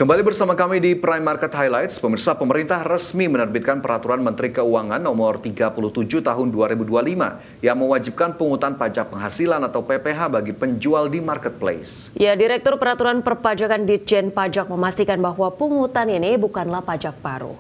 Kembali bersama kami di Prime Market Highlights. Pemirsa, pemerintah resmi menerbitkan Peraturan Menteri Keuangan Nomor 37 Tahun 2025 yang mewajibkan pungutan pajak penghasilan atau PPh bagi penjual di marketplace. Ya, Direktur Peraturan Perpajakan Ditjen Pajak memastikan bahwa pungutan ini bukanlah pajak baru.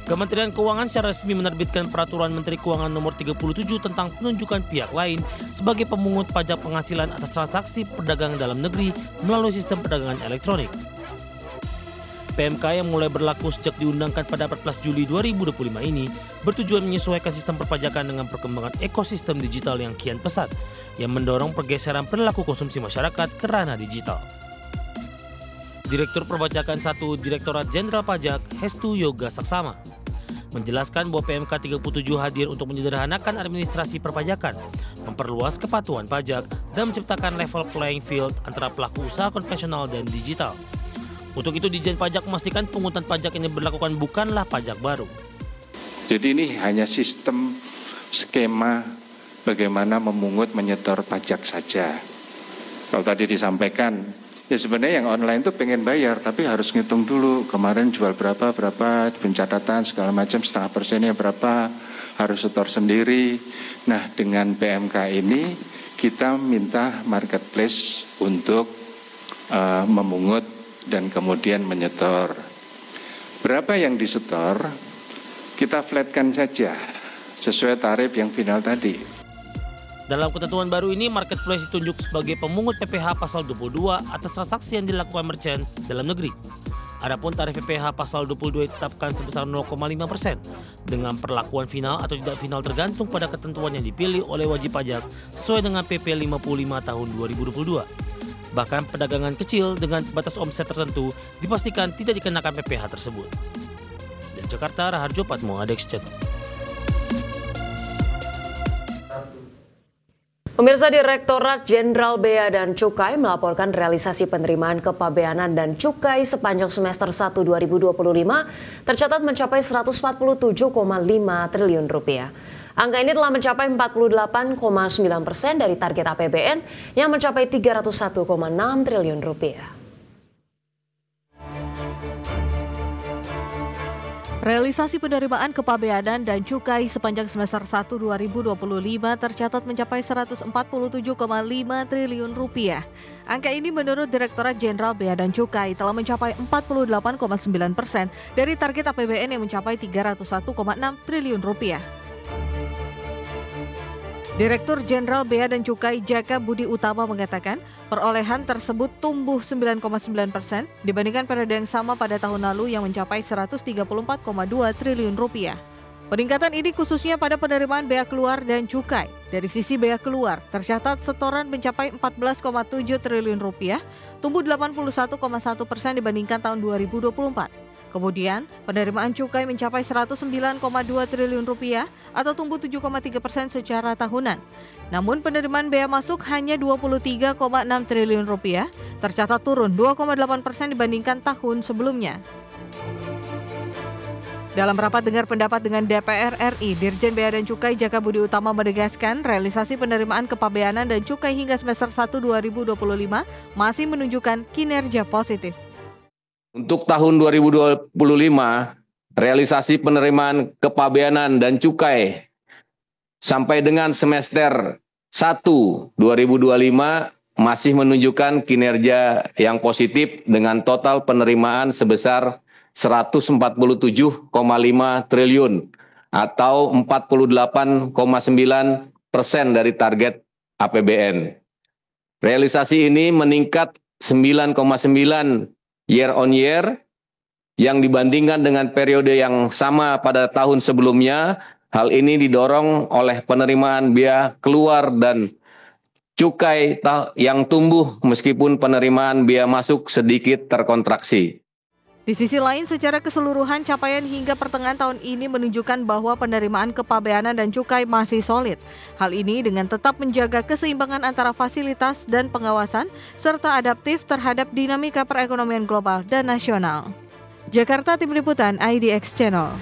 Kementerian Keuangan secara resmi menerbitkan Peraturan Menteri Keuangan Nomor 37 tentang penunjukan pihak lain sebagai pemungut pajak penghasilan atas transaksi perdagangan dalam negeri melalui sistem perdagangan elektronik. PMK yang mulai berlaku sejak diundangkan pada 14 Juli 2025 ini bertujuan menyesuaikan sistem perpajakan dengan perkembangan ekosistem digital yang kian pesat, yang mendorong pergeseran perilaku konsumsi masyarakat ke ranah digital. Direktur Perpajakan 1 Direktorat Jenderal Pajak Hestu Yoga Saksama menjelaskan bahwa PMK 37 hadir untuk menyederhanakan administrasi perpajakan, memperluas kepatuhan pajak, dan menciptakan level playing field antara pelaku usaha konvensional dan digital. Untuk itu, Ditjen Pajak memastikan pungutan pajak ini berlakukan bukanlah pajak baru. Jadi ini hanya sistem skema bagaimana memungut menyetor pajak saja. Kalau tadi disampaikan, ya sebenarnya yang online tuh pengen bayar, tapi harus ngitung dulu kemarin jual berapa, pencatatan segala macam, setengah persennya berapa, harus setor sendiri. Nah, dengan PMK ini kita minta marketplace untuk memungut dan kemudian menyetor. Berapa yang disetor, kita flatkan saja sesuai tarif yang final tadi. Dalam ketentuan baru ini, marketplace ditunjuk sebagai pemungut PPh pasal 22 atas transaksi yang dilakukan merchant dalam negeri. Adapun tarif PPh pasal 22 ditetapkan sebesar 0,5% dengan perlakuan final atau tidak final tergantung pada ketentuan yang dipilih oleh wajib pajak sesuai dengan PP 55 tahun 2022. Bahkan pedagangan kecil dengan batas omset tertentu dipastikan tidak dikenakan PPh tersebut. Dari Jakarta, Raharjo Patmo, ADX Channel. Pemirsa, Direktorat Jenderal Bea dan Cukai melaporkan realisasi penerimaan kepabeanan dan cukai sepanjang semester 1 2025 tercatat mencapai 147,5 triliun rupiah. Angka ini telah mencapai 48,9% dari target APBN yang mencapai 301,6 triliun rupiah. Realisasi penerimaan kepabeanan dan cukai sepanjang semester 1 2025 tercatat mencapai 147,5 triliun rupiah. Angka ini menurut Direktorat Jenderal Bea dan Cukai telah mencapai 48,9% dari target APBN yang mencapai 301,6 triliun rupiah. Direktur Jenderal Bea dan Cukai Jaka Budi Utama mengatakan perolehan tersebut tumbuh 9,9% dibandingkan periode yang sama pada tahun lalu yang mencapai 134,2 triliun rupiah. Peningkatan ini khususnya pada penerimaan bea keluar dan cukai. Dari sisi bea keluar, tercatat setoran mencapai 14,7 triliun rupiah, tumbuh 81,1% dibandingkan tahun 2024. Kemudian, penerimaan cukai mencapai 109,2 triliun rupiah atau tumbuh 7,3% secara tahunan. Namun penerimaan bea masuk hanya 23,6 triliun rupiah, tercatat turun 2,8% dibandingkan tahun sebelumnya. Dalam rapat dengar pendapat dengan DPR RI, Dirjen Bea dan Cukai Jaka Budi Utama menegaskan realisasi penerimaan kepabeanan dan cukai hingga semester 1 2025 masih menunjukkan kinerja positif. Untuk tahun 2025, realisasi penerimaan kepabeanan dan cukai sampai dengan semester 1 2025 masih menunjukkan kinerja yang positif dengan total penerimaan sebesar 147,5 triliun atau 48,9% dari target APBN. Realisasi ini meningkat 9,9% year on year yang dibandingkan dengan periode yang sama pada tahun sebelumnya. Hal ini didorong oleh penerimaan bea keluar dan cukai yang tumbuh meskipun penerimaan bea masuk sedikit terkontraksi. Di sisi lain, secara keseluruhan capaian hingga pertengahan tahun ini menunjukkan bahwa penerimaan kepabeanan dan cukai masih solid. Hal ini dengan tetap menjaga keseimbangan antara fasilitas dan pengawasan, serta adaptif terhadap dinamika perekonomian global dan nasional. Jakarta, Tim Liputan IDX Channel.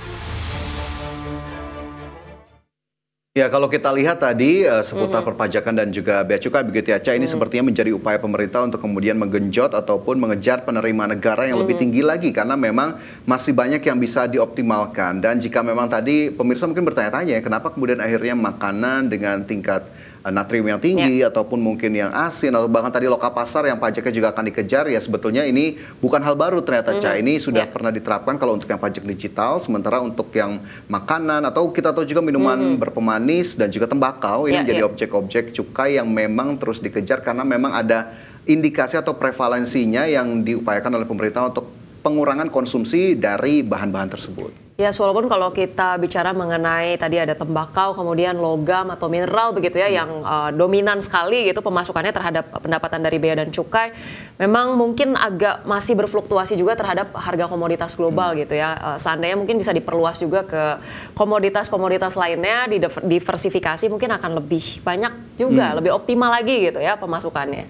Ya, kalau kita lihat tadi seputar perpajakan dan juga bea cukai begitu ya, Ca, ini sepertinya menjadi upaya pemerintah untuk kemudian menggenjot ataupun mengejar penerimaan negara yang lebih tinggi lagi karena memang masih banyak yang bisa dioptimalkan. Dan jika memang tadi pemirsa mungkin bertanya-tanya kenapa kemudian akhirnya makanan dengan tingkat natrium yang tinggi ataupun mungkin yang asin atau bahkan tadi lokal pasar yang pajaknya juga akan dikejar, ya sebetulnya ini bukan hal baru ternyata, Ca. Ini sudah pernah diterapkan kalau untuk yang pajak digital, sementara untuk yang makanan atau kita tahu juga minuman berpemanis dan juga tembakau ini menjadi objek-objek cukai yang memang terus dikejar karena memang ada indikasi atau prevalensinya yang diupayakan oleh pemerintah untuk pengurangan konsumsi dari bahan-bahan tersebut. Ya, walaupun kalau kita bicara mengenai tadi ada tembakau, kemudian logam atau mineral begitu ya, yang dominan sekali gitu pemasukannya terhadap pendapatan dari bea dan cukai, memang mungkin agak masih berfluktuasi juga terhadap harga komoditas global gitu ya. Seandainya mungkin bisa diperluas juga ke komoditas-komoditas lainnya, diversifikasi mungkin akan lebih banyak juga, lebih optimal lagi gitu ya pemasukannya.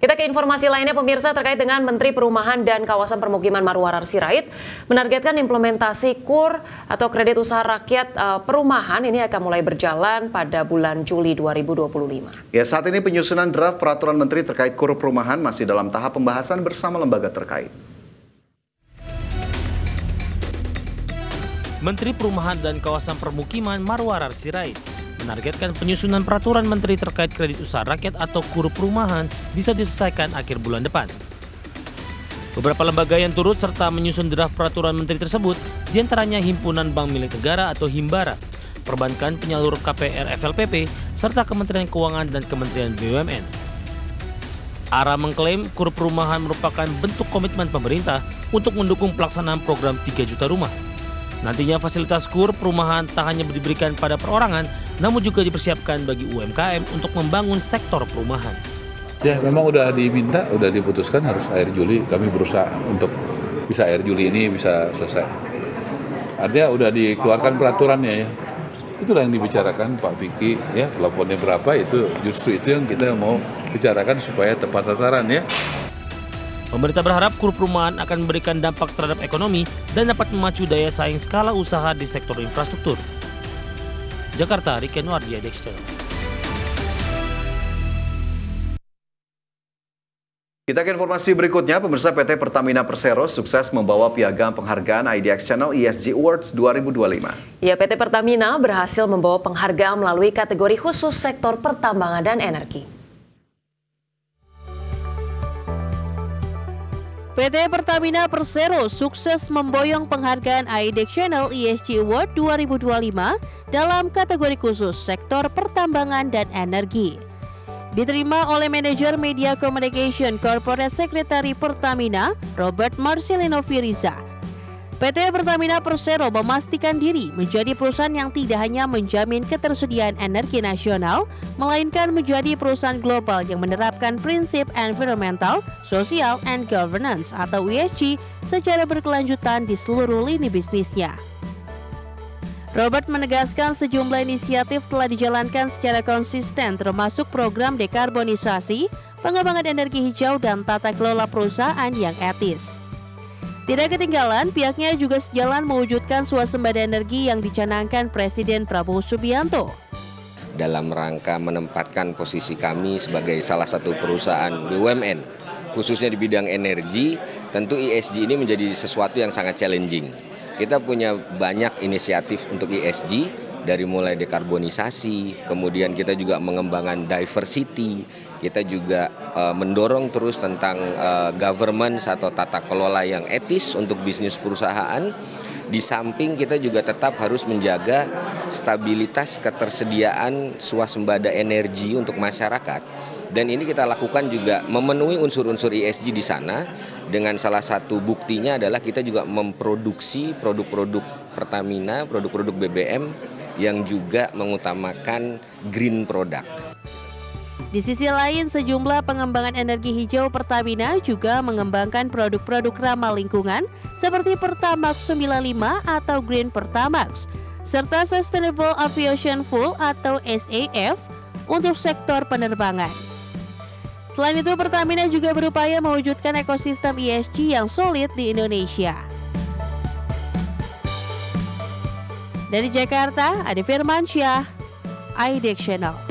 Kita ke informasi lainnya pemirsa terkait dengan Menteri Perumahan dan Kawasan Permukiman Marwarar Sirait menargetkan implementasi KUR atau kredit usaha rakyat perumahan ini akan mulai berjalan pada bulan Juli 2025. Ya, saat ini penyusunan draft peraturan menteri terkait KUR perumahan masih dalam tahap pembahasan bersama lembaga terkait. Menteri Perumahan dan Kawasan Permukiman Marwarar Sirait menargetkan penyusunan peraturan menteri terkait kredit usaha rakyat atau KUR perumahan bisa diselesaikan akhir bulan depan. Beberapa lembaga yang turut serta menyusun draft peraturan menteri tersebut diantaranya Himpunan Bank Milik Negara atau Himbara, Perbankan Penyalur KPR FLPP, serta Kementerian Keuangan dan Kementerian BUMN. ARA mengklaim KUR perumahan merupakan bentuk komitmen pemerintah untuk mendukung pelaksanaan program 3 juta rumah. Nantinya fasilitas KUR perumahan tak hanya diberikan pada perorangan, namun juga dipersiapkan bagi UMKM untuk membangun sektor perumahan. Ya, memang udah diminta, udah diputuskan harus akhir Juli. Kami berusaha untuk bisa akhir Juli ini bisa selesai. Artinya udah dikeluarkan peraturannya ya. Itulah yang dibicarakan Pak Vicky ya, plafonnya berapa itu justru itu yang kita mau bicarakan supaya tepat sasaran ya. Pemerintah berharap KUR perumahan akan memberikan dampak terhadap ekonomi dan dapat memacu daya saing skala usaha di sektor infrastruktur. Jakarta, Riken Wardia, Dex Channel. Kita ke informasi berikutnya, pemirsa. PT Pertamina Persero sukses membawa piagam penghargaan IDX Channel ESG Awards 2025. Ya, PT Pertamina berhasil membawa penghargaan melalui kategori khusus sektor pertambangan dan energi. PT Pertamina Persero sukses memboyong penghargaan IDX Channel ESG Award 2025 dalam kategori khusus sektor pertambangan dan energi. Diterima oleh manajer Media Communication Corporate Secretary Pertamina, Robert Marcelino Firiza. PT Pertamina Persero memastikan diri menjadi perusahaan yang tidak hanya menjamin ketersediaan energi nasional, melainkan menjadi perusahaan global yang menerapkan prinsip environmental, social, and governance atau ESG secara berkelanjutan di seluruh lini bisnisnya. Robert menegaskan sejumlah inisiatif telah dijalankan secara konsisten termasuk program dekarbonisasi, pengembangan energi hijau, dan tata kelola perusahaan yang etis. Tidak ketinggalan, pihaknya juga sejalan mewujudkan swasembada energi yang dicanangkan Presiden Prabowo Subianto. Dalam rangka menempatkan posisi kami sebagai salah satu perusahaan BUMN, khususnya di bidang energi, tentu ESG ini menjadi sesuatu yang sangat challenging. Kita punya banyak inisiatif untuk ESG, dari mulai dekarbonisasi, kemudian kita juga mengembangkan diversity, kita juga mendorong terus tentang governance atau tata kelola yang etis untuk bisnis perusahaan. Di samping kita juga tetap harus menjaga stabilitas ketersediaan swasembada energi untuk masyarakat. Dan ini kita lakukan juga memenuhi unsur-unsur ESG di sana, dengan salah satu buktinya adalah kita juga memproduksi produk-produk Pertamina, produk-produk BBM yang juga mengutamakan green product. Di sisi lain, sejumlah pengembangan energi hijau Pertamina juga mengembangkan produk-produk ramah lingkungan seperti Pertamax 95 atau Green Pertamax, serta Sustainable Aviation Fuel atau SAF untuk sektor penerbangan. Selain itu, Pertamina juga berupaya mewujudkan ekosistem ESG yang solid di Indonesia. Dari Jakarta, Adi Firmansyah, IDX Channel.